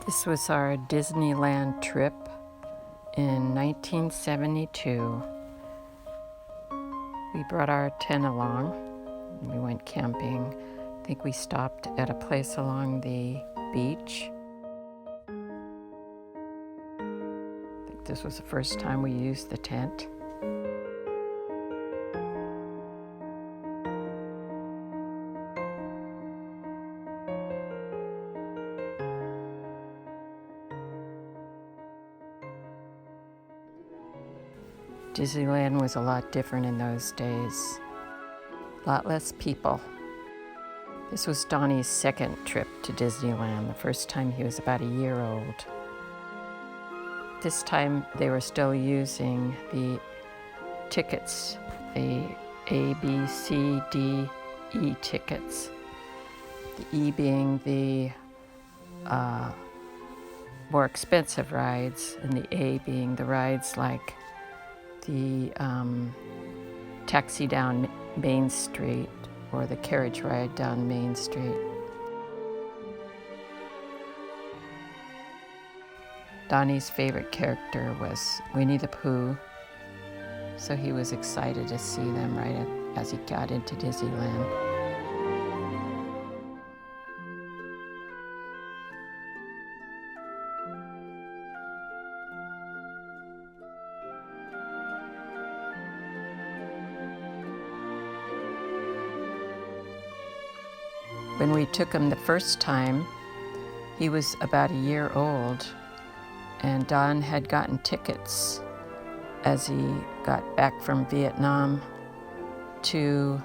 This was our Disneyland trip in 1972. We brought our tent along. We went camping. I think we stopped at a place along the beach. I think this was the first time we used the tent. Disneyland was a lot different in those days. A lot less people. This was Donnie's second trip to Disneyland. The first time he was about a year old. This time they were still using the tickets, the A, B, C, D, E tickets. The E being the more expensive rides, and the A being the rides like the taxi down Main Street or the carriage ride down Main Street. Donnie's favorite character was Winnie the Pooh, so he was excited to see them right as he got into Disneyland. When we took him the first time, he was about a year old, and Don had gotten tickets as he got back from Vietnam to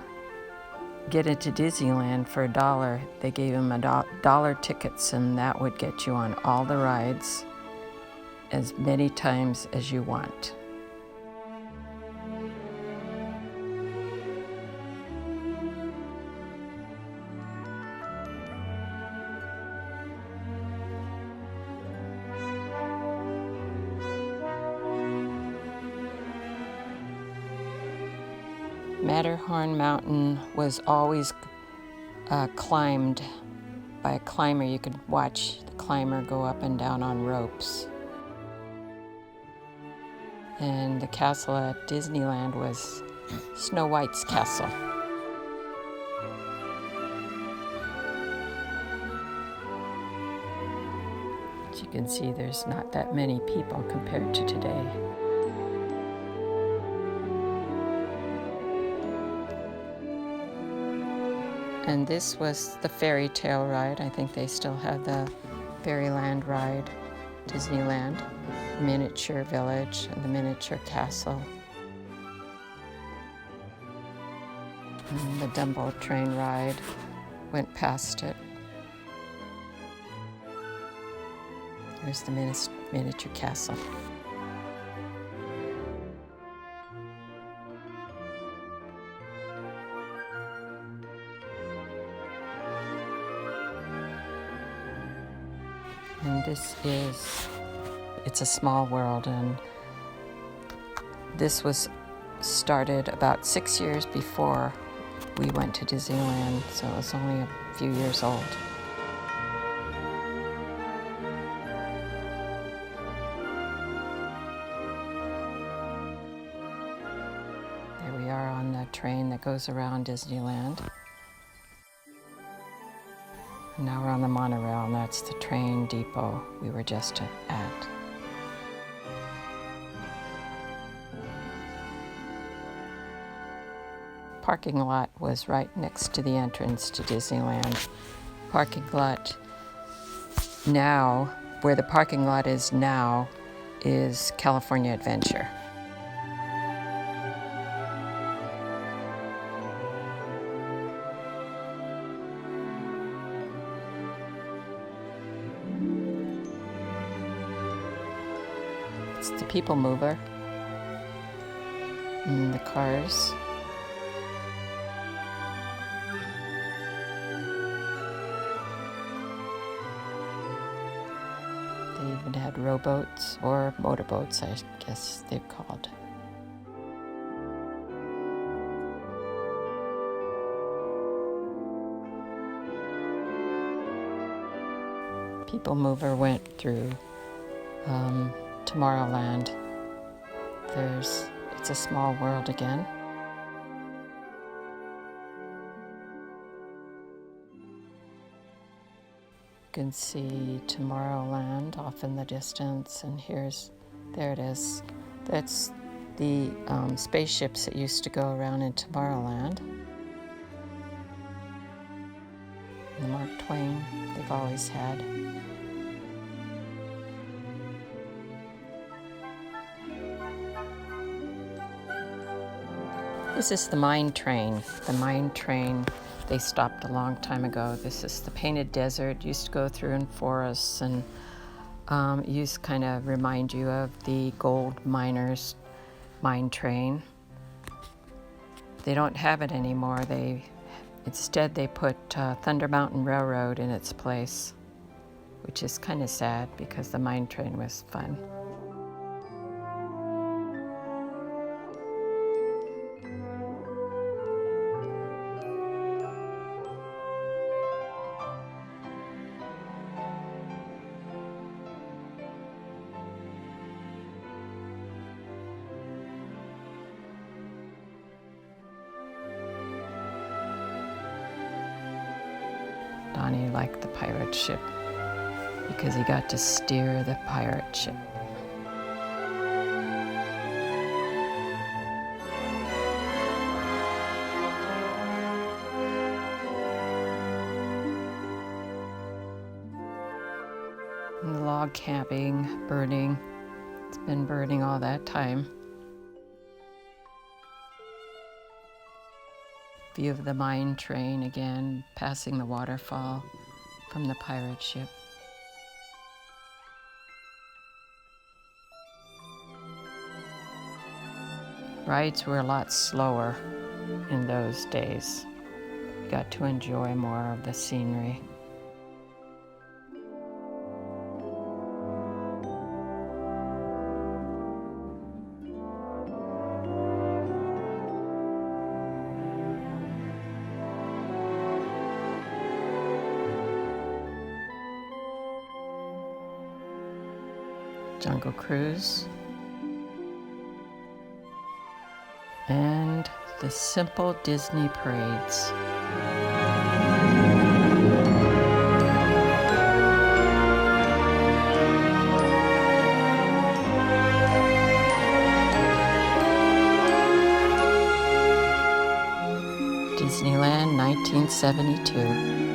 get into Disneyland for $1. They gave him $1 tickets, and that would get you on all the rides as many times as you want. Matterhorn Mountain was always climbed by a climber. You could watch the climber go up and down on ropes. And the castle at Disneyland was Snow White's castle. As you can see, there's not that many people compared to today. And this was the fairy tale ride. I think they still have the Fairyland ride, Disneyland, miniature village, and the miniature castle. And the Dumbo train ride went past it. There's the miniature castle. And it's a small world, and this was started about 6 years before we went to Disneyland, so it was only a few years old. There we are on the train that goes around Disneyland. Now we're on the monorail, and that's the train depot we were just at. Parking lot was right next to the entrance to Disneyland. Parking lot now, where the parking lot is now, is California Adventure. It's the people mover and the cars. They even had rowboats, or motorboats, I guess they're called. People Mover went through Tomorrowland. It's a small world again. You can see Tomorrowland off in the distance, and there it is. That's the spaceships that used to go around in Tomorrowland. The Mark Twain they've always had. This is the mine train. The mine train, they stopped a long time ago. This is the Painted Desert. Used to go through in forests, and used to kind of remind you of the gold miners' mine train. They don't have it anymore. Instead they put Thunder Mountain Railroad in its place, which is kind of sad because the mine train was fun. Donnie liked the pirate ship because he got to steer the pirate ship. And the log camping, burning. It's been burning all that time. View of the mine train again, passing the waterfall from the pirate ship. Rides were a lot slower in those days. You got to enjoy more of the scenery. Jungle Cruise, and the simple Disney parades. Disneyland, 1972.